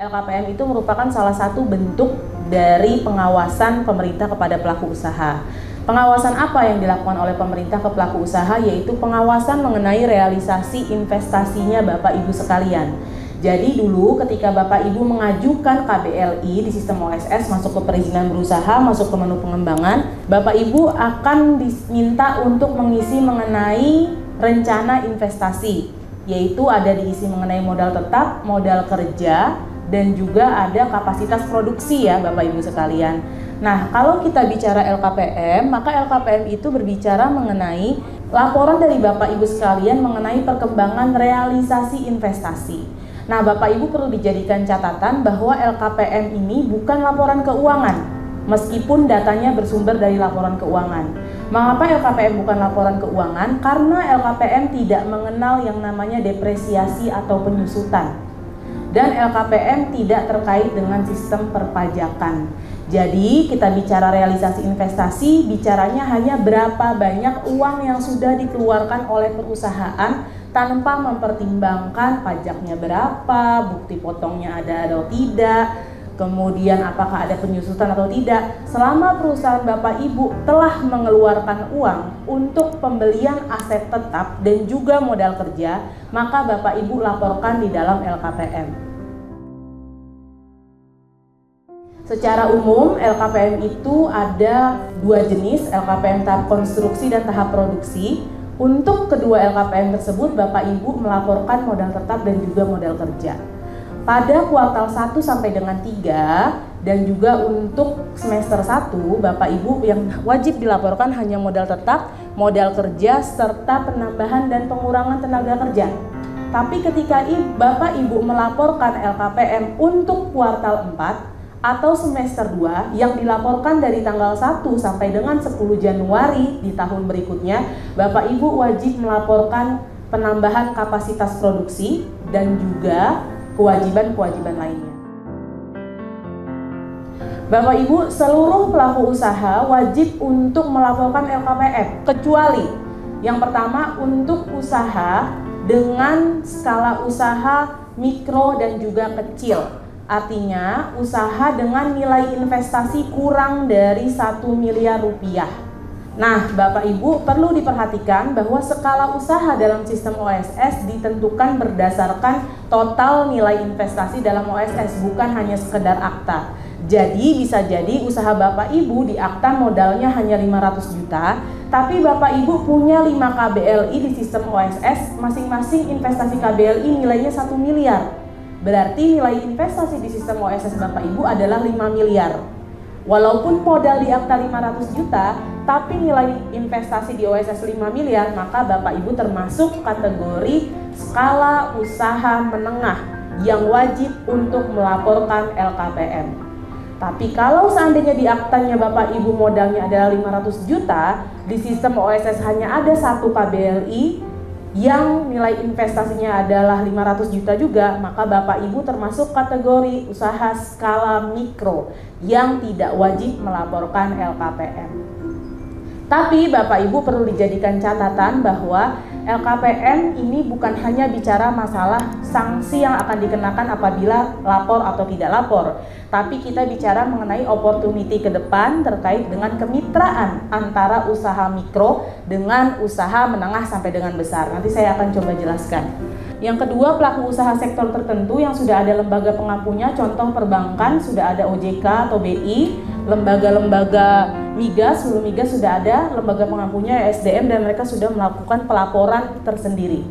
LKPM itu merupakan salah satu bentuk dari pengawasan pemerintah kepada pelaku usaha. Pengawasan apa yang dilakukan oleh pemerintah ke pelaku usaha, yaitu pengawasan mengenai realisasi investasinya Bapak Ibu sekalian. Jadi dulu ketika Bapak Ibu mengajukan KBLI di sistem OSS, masuk ke perizinan berusaha, masuk ke menu pengembangan, Bapak Ibu akan diminta untuk mengisi mengenai rencana investasi, yaitu ada diisi mengenai modal tetap, modal kerja, dan juga ada kapasitas produksi ya Bapak Ibu sekalian. Nah, kalau kita bicara LKPM, maka LKPM itu berbicara mengenai laporan dari Bapak Ibu sekalian mengenai perkembangan realisasi investasi. Nah, Bapak Ibu perlu dijadikan catatan bahwa LKPM ini bukan laporan keuangan, meskipun datanya bersumber dari laporan keuangan. Mengapa LKPM bukan laporan keuangan? Karena LKPM tidak mengenal yang namanya depresiasi atau penyusutan. Dan LKPM tidak terkait dengan sistem perpajakan. Jadi kita bicara realisasi investasi, bicaranya hanya berapa banyak uang yang sudah dikeluarkan oleh perusahaan tanpa mempertimbangkan pajaknya berapa, bukti potongnya ada atau tidak, kemudian apakah ada penyusutan atau tidak. Selama perusahaan Bapak Ibu telah mengeluarkan uang untuk pembelian aset tetap dan juga modal kerja, maka Bapak Ibu laporkan di dalam LKPM. Secara umum, LKPM itu ada dua jenis, LKPM tahap konstruksi dan tahap produksi. Untuk kedua LKPM tersebut, Bapak Ibu melaporkan modal tetap dan juga modal kerja. Pada kuartal 1 sampai dengan 3 dan juga untuk semester 1, Bapak Ibu yang wajib dilaporkan hanya modal tetap, modal kerja, serta penambahan dan pengurangan tenaga kerja. Tapi ketika Bapak Ibu melaporkan LKPM untuk kuartal 4 atau semester 2 yang dilaporkan dari tanggal 1 sampai dengan 10 Januari di tahun berikutnya, Bapak Ibu wajib melaporkan penambahan kapasitas produksi dan juga kewajiban-kewajiban lainnya. Bapak Ibu, seluruh pelaku usaha wajib untuk melaporkan LKPM, kecuali yang pertama untuk usaha dengan skala usaha mikro dan juga kecil. Artinya usaha dengan nilai investasi kurang dari 1 miliar rupiah. Nah, Bapak Ibu perlu diperhatikan bahwa skala usaha dalam sistem OSS ditentukan berdasarkan total nilai investasi dalam OSS, bukan hanya sekedar akta. Jadi bisa jadi usaha Bapak Ibu di akta modalnya hanya 500 juta, tapi Bapak Ibu punya 5 KBLI di sistem OSS, masing-masing investasi KBLI nilainya 1 miliar. Berarti nilai investasi di sistem OSS Bapak Ibu adalah 5 miliar. Walaupun modal di akta 500 juta, tapi nilai investasi di OSS 5 miliar, maka Bapak Ibu termasuk kategori skala usaha menengah yang wajib untuk melaporkan LKPM. Tapi kalau seandainya di aktanya Bapak Ibu modalnya adalah 500 juta, di sistem OSS hanya ada 1 KBLI yang nilai investasinya adalah 500 juta juga, maka Bapak Ibu termasuk kategori usaha skala mikro yang tidak wajib melaporkan LKPM. Tapi Bapak Ibu perlu dijadikan catatan bahwa LKPM ini bukan hanya bicara masalah sanksi yang akan dikenakan apabila lapor atau tidak lapor, tapi kita bicara mengenai opportunity ke depan terkait dengan kemitraan antara usaha mikro dengan usaha menengah sampai dengan besar. Nanti saya akan coba jelaskan. Yang kedua, pelaku usaha sektor tertentu yang sudah ada lembaga pengampunya, contoh perbankan sudah ada OJK atau BI, lembaga-lembaga migas, hulu migas sudah ada lembaga pengampunya SDM, dan mereka sudah melakukan pelaporan tersendiri.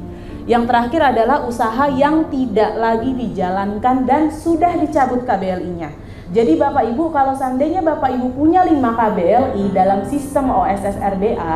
Yang terakhir adalah usaha yang tidak lagi dijalankan dan sudah dicabut KBLI-nya. Jadi Bapak Ibu, kalau seandainya Bapak Ibu punya 5 KBLI dalam sistem OSS RBA,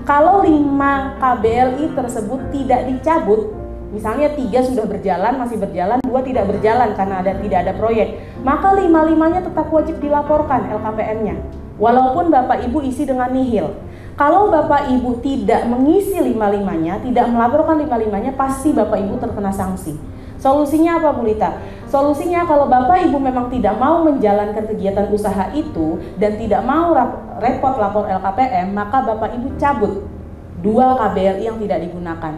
kalau 5 KBLI tersebut tidak dicabut, misalnya 3 sudah berjalan, masih berjalan, 2 tidak berjalan karena tidak ada proyek, maka 5-5-nya tetap wajib dilaporkan LKPM-nya. Walaupun Bapak Ibu isi dengan nihil. Kalau Bapak Ibu tidak mengisi 5-5-nya, tidak melaporkan 5-5-nya, pasti Bapak Ibu terkena sanksi. Solusinya apa, Bu Lita? Solusinya kalau Bapak Ibu memang tidak mau menjalankan kegiatan usaha itu dan tidak mau repot lapor LKPM, maka Bapak Ibu cabut 2 KBLI yang tidak digunakan.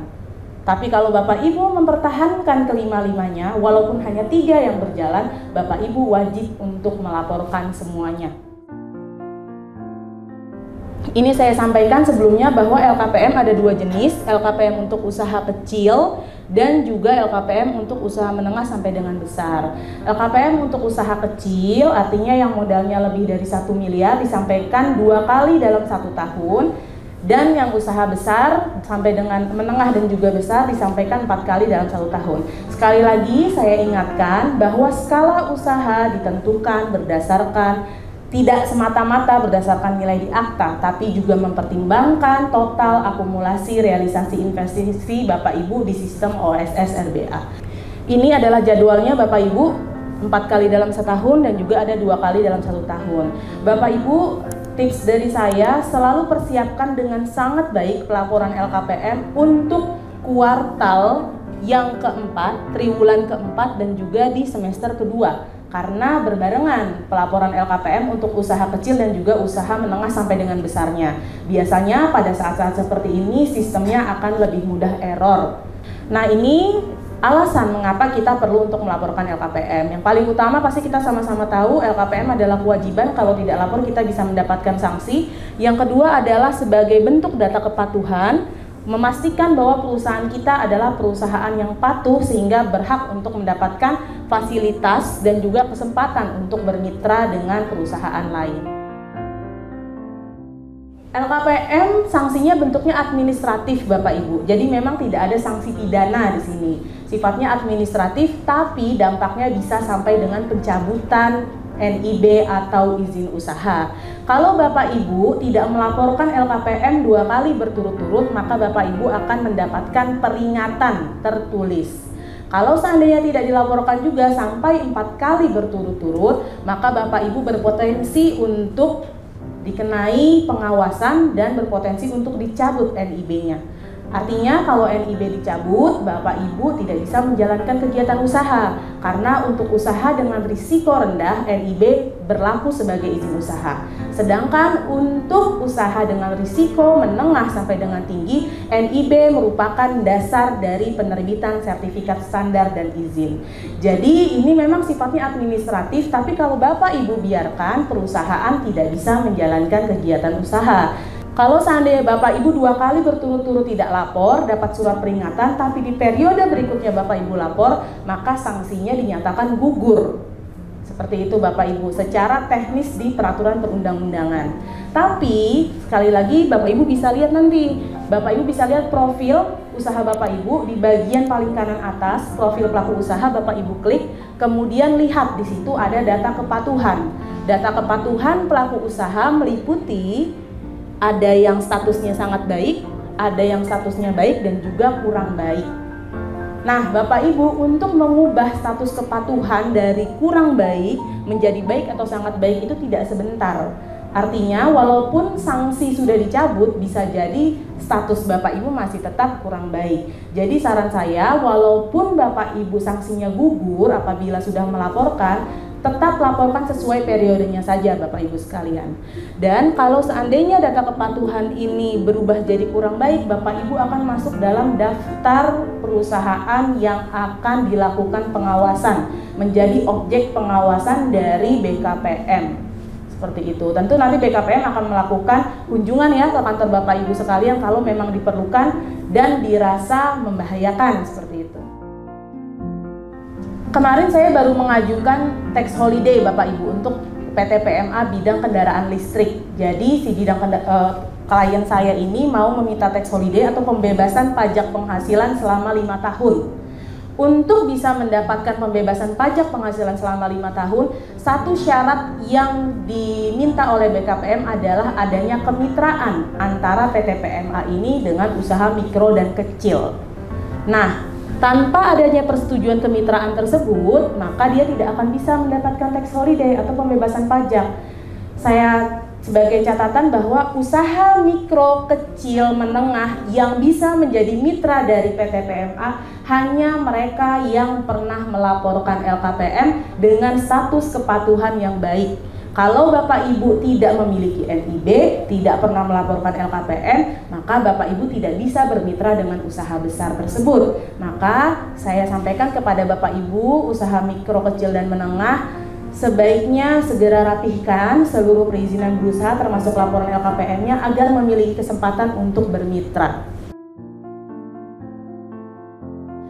Tapi kalau Bapak Ibu mempertahankan kelima-limanya, walaupun hanya 3 yang berjalan, Bapak Ibu wajib untuk melaporkan semuanya. Ini saya sampaikan sebelumnya bahwa LKPM ada 2 jenis, LKPM untuk usaha kecil dan juga LKPM untuk usaha menengah sampai dengan besar. LKPM untuk usaha kecil artinya yang modalnya lebih dari 1 miliar disampaikan 2 kali dalam 1 tahun. Dan yang usaha besar sampai dengan menengah dan juga besar disampaikan 4 kali dalam 1 tahun. Sekali lagi saya ingatkan bahwa skala usaha ditentukan berdasarkan tidak semata-mata berdasarkan nilai di akta, tapi juga mempertimbangkan total akumulasi realisasi investasi Bapak Ibu di sistem OSS RBA. Ini adalah jadwalnya Bapak Ibu, 4 kali dalam setahun dan juga ada 2 kali dalam 1 tahun. Bapak Ibu, tips dari saya, selalu persiapkan dengan sangat baik pelaporan LKPM untuk kuartal yang keempat, triwulan keempat dan juga di semester kedua. Karena berbarengan pelaporan LKPM untuk usaha kecil dan juga usaha menengah sampai dengan besarnya. Biasanya pada saat-saat seperti ini sistemnya akan lebih mudah error. Nah, ini alasan mengapa kita perlu untuk melaporkan LKPM. Yang paling utama pasti kita sama-sama tahu LKPM adalah kewajiban, kalau tidak lapor kita bisa mendapatkan sanksi. Yang kedua adalah sebagai bentuk data kepatuhan, memastikan bahwa perusahaan kita adalah perusahaan yang patuh sehingga berhak untuk mendapatkan fasilitas dan juga kesempatan untuk bermitra dengan perusahaan lain. LKPM sanksinya bentuknya administratif Bapak Ibu. Jadi memang tidak ada sanksi pidana di sini. Sifatnya administratif tapi dampaknya bisa sampai dengan pencabutan NIB atau izin usaha. Kalau Bapak Ibu tidak melaporkan LKPM 2 kali berturut-turut, maka Bapak Ibu akan mendapatkan peringatan tertulis. Kalau seandainya tidak dilaporkan juga sampai 4 kali berturut-turut, maka Bapak Ibu berpotensi untuk dikenai pengawasan dan berpotensi untuk dicabut NIB-nya. Artinya kalau NIB dicabut, Bapak Ibu tidak bisa menjalankan kegiatan usaha. Karena untuk usaha dengan risiko rendah, NIB berlaku sebagai izin usaha. Sedangkan untuk usaha dengan risiko menengah sampai dengan tinggi, NIB merupakan dasar dari penerbitan sertifikat standar dan izin. Jadi ini memang sifatnya administratif, tapi kalau Bapak Ibu biarkan, perusahaan tidak bisa menjalankan kegiatan usaha. Kalau seandainya Bapak Ibu 2 kali berturut-turut tidak lapor, dapat surat peringatan, tapi di periode berikutnya Bapak Ibu lapor, maka sanksinya dinyatakan gugur. Seperti itu Bapak Ibu, secara teknis di peraturan perundang-undangan. Tapi, sekali lagi Bapak Ibu bisa lihat nanti, Bapak Ibu bisa lihat profil usaha Bapak Ibu di bagian paling kanan atas, profil pelaku usaha Bapak Ibu klik, kemudian lihat di situ ada data kepatuhan. Data kepatuhan pelaku usaha meliputi ada yang statusnya sangat baik, ada yang statusnya baik dan juga kurang baik. Nah, Bapak Ibu untuk mengubah status kepatuhan dari kurang baik menjadi baik atau sangat baik itu tidak sebentar. Artinya walaupun sanksi sudah dicabut, bisa jadi status Bapak Ibu masih tetap kurang baik. Jadi saran saya, walaupun Bapak Ibu sanksinya gugur apabila sudah melaporkan, tetap laporkan sesuai periodenya saja Bapak Ibu sekalian. Dan kalau seandainya data kepatuhan ini berubah jadi kurang baik, Bapak Ibu akan masuk dalam daftar perusahaan yang akan dilakukan pengawasan, menjadi objek pengawasan dari BKPM. Seperti itu. Tentu nanti BKPM akan melakukan kunjungan ya ke kantor Bapak Ibu sekalian kalau memang diperlukan dan dirasa membahayakan seperti itu. Kemarin saya baru mengajukan tax holiday Bapak Ibu untuk PT PMA bidang kendaraan listrik. Jadi si bidang klien saya ini mau meminta tax holiday atau pembebasan pajak penghasilan selama 5 tahun. Untuk bisa mendapatkan pembebasan pajak penghasilan selama 5 tahun, satu syarat yang diminta oleh BKPM adalah adanya kemitraan antara PT PMA ini dengan usaha mikro dan kecil. Nah, tanpa adanya persetujuan kemitraan tersebut, maka dia tidak akan bisa mendapatkan tax holiday atau pembebasan pajak. Saya sebagai catatan bahwa usaha mikro, kecil, menengah yang bisa menjadi mitra dari PT PMA hanya mereka yang pernah melaporkan LKPM dengan status kepatuhan yang baik. Kalau Bapak Ibu tidak memiliki NIB, tidak pernah melaporkan LKPN, maka Bapak Ibu tidak bisa bermitra dengan usaha besar tersebut. Maka saya sampaikan kepada Bapak Ibu usaha mikro, kecil, dan menengah, sebaiknya segera rapihkan seluruh perizinan berusaha termasuk laporan LKPN-nya agar memiliki kesempatan untuk bermitra.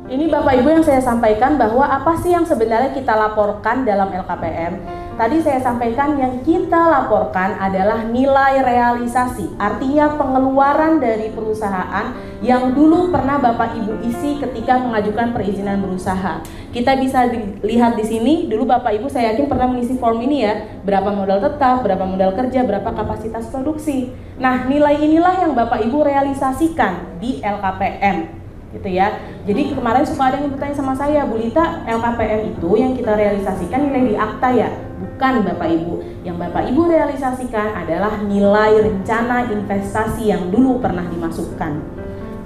Ini Bapak Ibu yang saya sampaikan bahwa apa sih yang sebenarnya kita laporkan dalam LKPN. Tadi saya sampaikan yang kita laporkan adalah nilai realisasi, artinya pengeluaran dari perusahaan yang dulu pernah Bapak Ibu isi ketika mengajukan perizinan berusaha. Kita bisa lihat di sini, dulu Bapak Ibu saya yakin pernah mengisi form ini ya, berapa modal tetap, berapa modal kerja, berapa kapasitas produksi. Nah, nilai inilah yang Bapak Ibu realisasikan di LKPN. Gitu ya. Jadi kemarin suka ada yang bertanya sama saya, Bu Lita, LKPN itu yang kita realisasikan nilai di akta ya? Bukan Bapak Ibu. Yang Bapak Ibu realisasikan adalah nilai rencana investasi yang dulu pernah dimasukkan.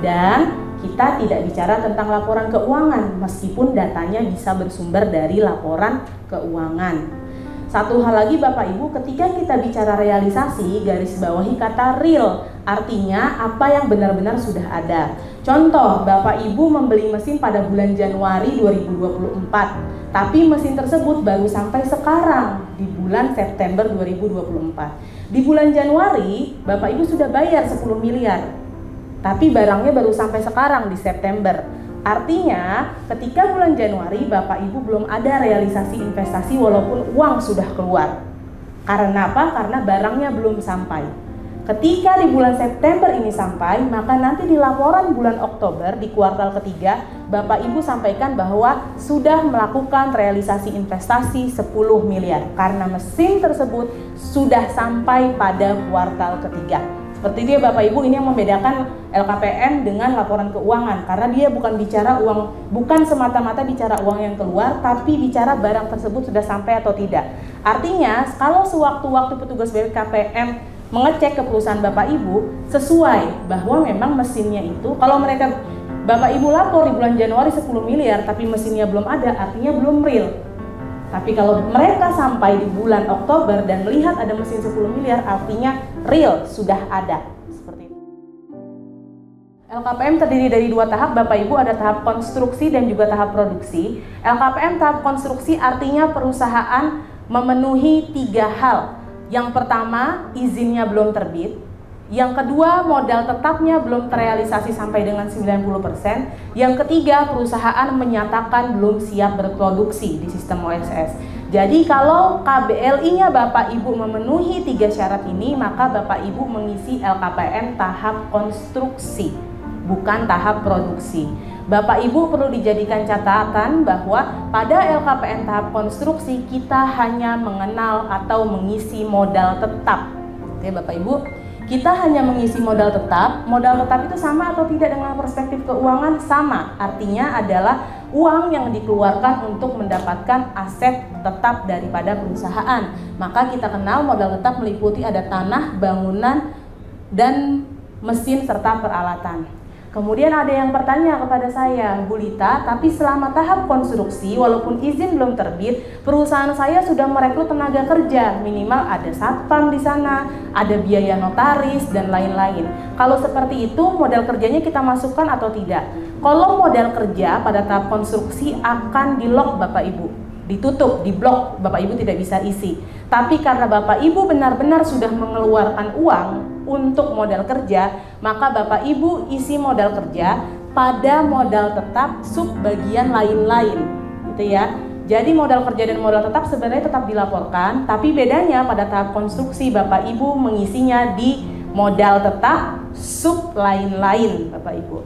Dan kita tidak bicara tentang laporan keuangan meskipun datanya bisa bersumber dari laporan keuangan. Satu hal lagi Bapak Ibu, ketika kita bicara realisasi, garis bawahi kata real, artinya apa yang benar-benar sudah ada. Contoh, Bapak Ibu membeli mesin pada bulan Januari 2024, tapi mesin tersebut baru sampai sekarang di bulan September 2024. Di bulan Januari, Bapak Ibu sudah bayar 10 miliar, tapi barangnya baru sampai sekarang di September. Artinya ketika bulan Januari Bapak Ibu belum ada realisasi investasi walaupun uang sudah keluar. Karena apa? Karena barangnya belum sampai. Ketika di bulan September ini sampai, maka nanti di laporan bulan Oktober di kuartal ketiga Bapak Ibu sampaikan bahwa sudah melakukan realisasi investasi 10 miliar karena mesin tersebut sudah sampai pada kuartal ketiga. Seperti itu ya Bapak Ibu, ini yang membedakan LKPN dengan laporan keuangan, karena dia bukan bicara uang, bukan semata-mata bicara uang yang keluar, tapi bicara barang tersebut sudah sampai atau tidak. Artinya kalau sewaktu-waktu petugas BPKPM mengecek ke perusahaan Bapak Ibu sesuai bahwa memang mesinnya itu, kalau mereka Bapak Ibu lapor di bulan Januari 10 miliar tapi mesinnya belum ada, artinya belum real. Tapi kalau mereka sampai di bulan Oktober dan melihat ada mesin 10 miliar, artinya real, sudah ada. Seperti itu. LKPM terdiri dari 2 tahap, Bapak Ibu, ada tahap konstruksi dan juga tahap produksi. LKPM tahap konstruksi artinya perusahaan memenuhi 3 hal. Yang pertama, izinnya belum terbit. Yang kedua, modal tetapnya belum terrealisasi sampai dengan 90%. Yang ketiga, perusahaan menyatakan belum siap berproduksi di sistem OSS. Jadi kalau KBLI-nya Bapak Ibu memenuhi 3 syarat ini, maka Bapak Ibu mengisi LKPN tahap konstruksi, bukan tahap produksi. Bapak Ibu perlu dijadikan catatan bahwa pada LKPN tahap konstruksi kita hanya mengenal atau mengisi modal tetap. Oke Bapak Ibu, kita hanya mengisi modal tetap. Modal tetap itu sama atau tidak dengan perspektif keuangan? Sama, artinya adalah uang yang dikeluarkan untuk mendapatkan aset tetap daripada perusahaan. Maka kita kenal modal tetap meliputi ada tanah, bangunan, dan mesin serta peralatan. Kemudian ada yang bertanya kepada saya, Bu Lita, tapi selama tahap konstruksi walaupun izin belum terbit, perusahaan saya sudah merekrut tenaga kerja, minimal ada satpam di sana, ada biaya notaris dan lain-lain. Kalau seperti itu modal kerjanya kita masukkan atau tidak? Kalau modal kerja pada tahap konstruksi akan di-lock Bapak Ibu, ditutup, diblok, Bapak Ibu tidak bisa isi. Tapi karena Bapak Ibu benar-benar sudah mengeluarkan uang untuk modal kerja, maka Bapak Ibu isi modal kerja pada modal tetap sub bagian lain-lain, gitu ya. Jadi modal kerja dan modal tetap sebenarnya tetap dilaporkan, tapi bedanya pada tahap konstruksi Bapak Ibu mengisinya di modal tetap sub lain-lain, Bapak Ibu.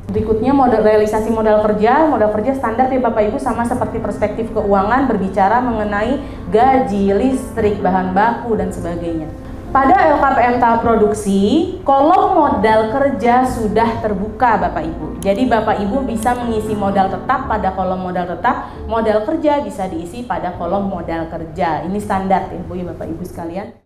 Berikutnya realisasi modal kerja standar ya Bapak Ibu, sama seperti perspektif keuangan, berbicara mengenai gaji, listrik, bahan baku dan sebagainya. Pada LKPM tahap produksi, kolom modal kerja sudah terbuka Bapak Ibu. Jadi Bapak Ibu bisa mengisi modal tetap pada kolom modal tetap, modal kerja bisa diisi pada kolom modal kerja. Ini standar ya Bu, Bapak Ibu sekalian.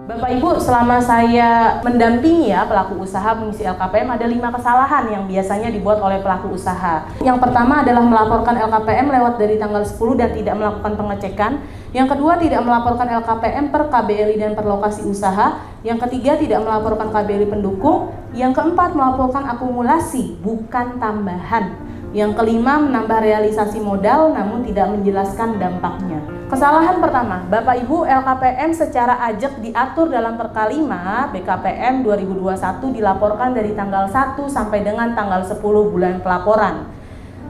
Bapak Ibu, selama saya mendampingi ya pelaku usaha mengisi LKPM, ada 5 kesalahan yang biasanya dibuat oleh pelaku usaha. Yang pertama adalah melaporkan LKPM lewat dari tanggal 10 dan tidak melakukan pengecekan. Yang kedua, tidak melaporkan LKPM per KBLI dan per lokasi usaha. Yang ketiga, tidak melaporkan KBLI pendukung. Yang keempat, melaporkan akumulasi bukan tambahan. Yang kelima, menambah realisasi modal namun tidak menjelaskan dampaknya. Kesalahan pertama, Bapak Ibu, LKPM secara ajak diatur dalam Perka 5 BKPM 2021 dilaporkan dari tanggal 1 sampai dengan tanggal 10 bulan pelaporan.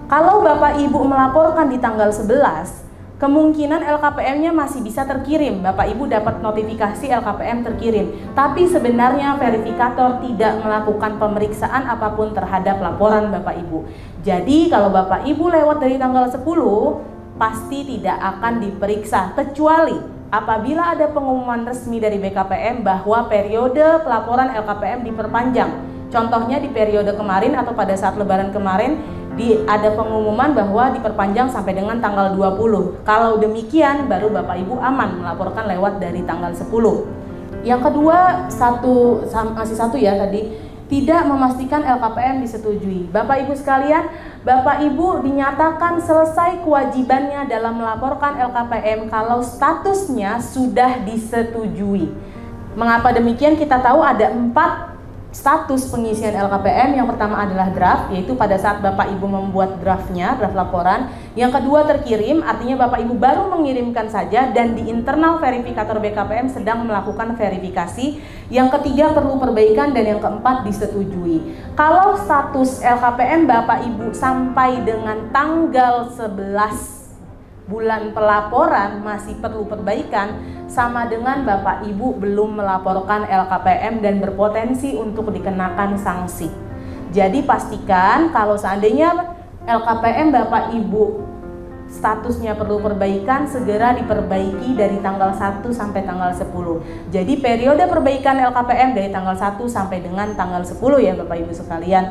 Kalau Bapak Ibu melaporkan di tanggal 11, kemungkinan LKPM-nya masih bisa terkirim. Bapak Ibu dapat notifikasi LKPM terkirim, tapi sebenarnya verifikator tidak melakukan pemeriksaan apapun terhadap laporan Bapak Ibu. Jadi kalau Bapak Ibu lewat dari tanggal 10, pasti tidak akan diperiksa, kecuali apabila ada pengumuman resmi dari BKPM bahwa periode pelaporan LKPM diperpanjang. Contohnya di periode kemarin atau pada saat Lebaran kemarin ada pengumuman bahwa diperpanjang sampai dengan tanggal 20. Kalau demikian baru Bapak Ibu aman melaporkan lewat dari tanggal 10. Yang kedua, masih satu ya tadi, tidak memastikan LKPM disetujui. Bapak Ibu sekalian, Bapak Ibu dinyatakan selesai kewajibannya dalam melaporkan LKPM kalau statusnya sudah disetujui. Mengapa demikian? Kita tahu ada 4 status pengisian LKPM. Yang pertama adalah draft, yaitu pada saat Bapak Ibu membuat draftnya, draft laporan. Yang kedua terkirim, artinya Bapak Ibu baru mengirimkan saja dan di internal verifikator BKPM sedang melakukan verifikasi. Yang ketiga perlu perbaikan dan yang keempat disetujui. Kalau status LKPM Bapak Ibu sampai dengan tanggal 11 bulan pelaporan masih perlu perbaikan, sama dengan Bapak Ibu belum melaporkan LKPM dan berpotensi untuk dikenakan sanksi. Jadi pastikan kalau seandainya LKPM Bapak Ibu statusnya perlu perbaikan, segera diperbaiki dari tanggal 1 sampai tanggal 10. Jadi periode perbaikan LKPM dari tanggal 1 sampai dengan tanggal 10 ya Bapak Ibu sekalian.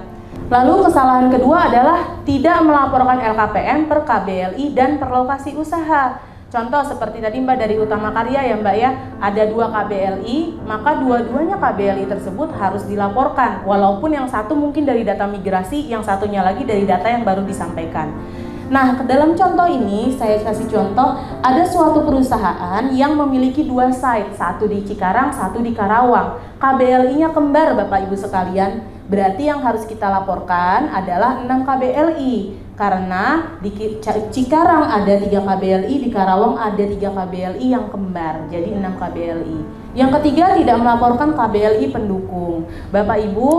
Lalu kesalahan kedua adalah tidak melaporkan LKPM per KBLI dan per lokasi usaha. Contoh seperti tadi Mbak dari Utama Karya ya Mbak ya, ada 2 KBLI, maka dua-duanya KBLI tersebut harus dilaporkan. Walaupun yang satu mungkin dari data migrasi, yang satunya lagi dari data yang baru disampaikan. Nah, dalam contoh ini saya kasih contoh, ada suatu perusahaan yang memiliki 2 site, satu di Cikarang, satu di Karawang. KBLI-nya kembar Bapak Ibu sekalian. Berarti yang harus kita laporkan adalah 6 KBLI. Karena di Cikarang ada 3 KBLI, di Karawang ada 3 KBLI yang kembar, jadi 6 KBLI. Yang ketiga, tidak melaporkan KBLI pendukung. Bapak Ibu,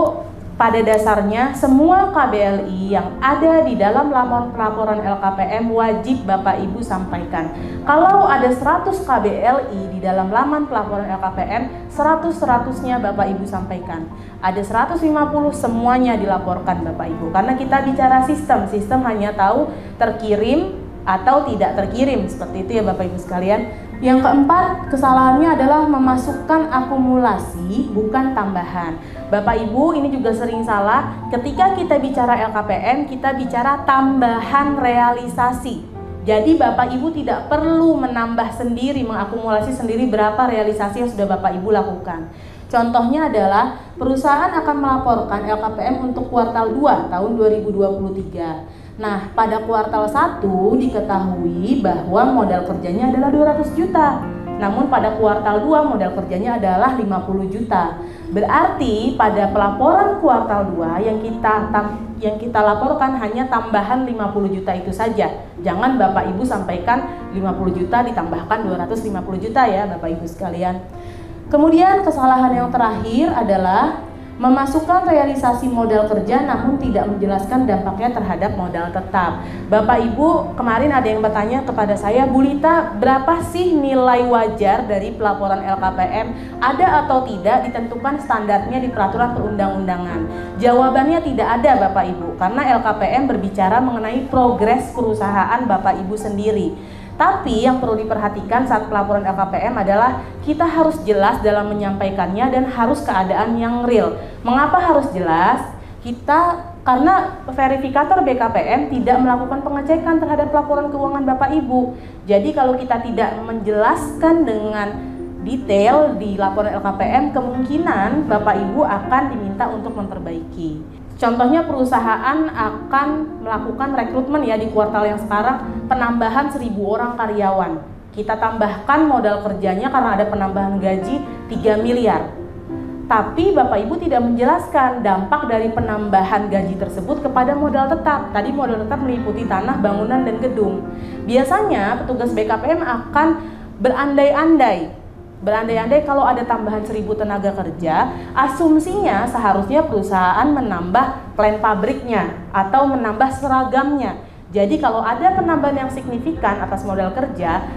pada dasarnya semua KBLI yang ada di dalam laporan LKPM wajib Bapak Ibu sampaikan. Kalau ada 100 KBLI di dalam laman pelaporan LKPM, 100-100-nya Bapak Ibu sampaikan. Ada 150, semuanya dilaporkan Bapak Ibu. Karena kita bicara sistem hanya tahu terkirim atau tidak terkirim, seperti itu ya Bapak Ibu sekalian. Yang keempat, kesalahannya adalah memasukkan akumulasi bukan tambahan. Bapak Ibu, ini juga sering salah. Ketika kita bicara LKPM, kita bicara tambahan realisasi. Jadi Bapak Ibu tidak perlu menambah sendiri, mengakumulasi sendiri berapa realisasi yang sudah Bapak Ibu lakukan. Contohnya adalah perusahaan akan melaporkan LKPM untuk kuartal 2 tahun 2023. Nah, pada kuartal 1 diketahui bahwa modal kerjanya adalah 200 juta. Namun pada kuartal 2 modal kerjanya adalah 50 juta. Berarti pada pelaporan kuartal 2 yang kita laporkan hanya tambahan 50 juta itu saja. Jangan Bapak Ibu sampaikan 50 juta ditambahkan 250 juta ya Bapak Ibu sekalian. Kemudian kesalahan yang terakhir adalah memasukkan realisasi modal kerja namun tidak menjelaskan dampaknya terhadap modal tetap. Bapak Ibu, kemarin ada yang bertanya kepada saya, Bu Lita, berapa sih nilai wajar dari pelaporan LKPM? Ada atau tidak ditentukan standarnya di peraturan perundang-undangan? Jawabannya tidak ada Bapak Ibu, karena LKPM berbicara mengenai progres perusahaan Bapak Ibu sendiri. Tapi yang perlu diperhatikan saat pelaporan LKPM adalah kita harus jelas dalam menyampaikannya dan harus keadaan yang real. Mengapa harus jelas? Karena verifikator BKPM tidak melakukan pengecekan terhadap laporan keuangan Bapak Ibu. Jadi kalau kita tidak menjelaskan dengan detail di laporan LKPM, kemungkinan Bapak Ibu akan diminta untuk memperbaiki. Contohnya perusahaan akan melakukan rekrutmen ya di kuartal yang sekarang, penambahan 1.000 orang karyawan. Kita tambahkan modal kerjanya karena ada penambahan gaji 3 miliar. Tapi Bapak Ibu tidak menjelaskan dampak dari penambahan gaji tersebut kepada modal tetap. Tadi modal tetap meliputi tanah, bangunan, dan gedung. Biasanya petugas BKPM akan berandai-andai kalau ada tambahan 1.000 tenaga kerja, asumsinya seharusnya perusahaan menambah plan pabriknya atau menambah seragamnya. Jadi kalau ada penambahan yang signifikan atas modal kerja,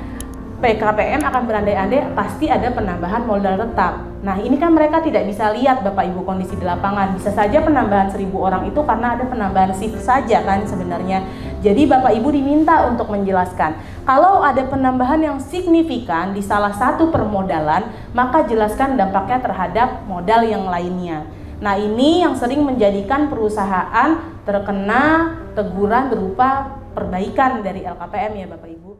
BKPM akan berandai-andai pasti ada penambahan modal tetap. Nah, ini kan mereka tidak bisa lihat Bapak Ibu kondisi di lapangan. Bisa saja penambahan 1.000 orang itu karena ada penambahan shift saja kan sebenarnya. Jadi Bapak Ibu diminta untuk menjelaskan. Kalau ada penambahan yang signifikan di salah satu permodalan, maka jelaskan dampaknya terhadap modal yang lainnya. Nah, ini yang sering menjadikan perusahaan terkena teguran berupa perbaikan dari LKPM ya Bapak Ibu.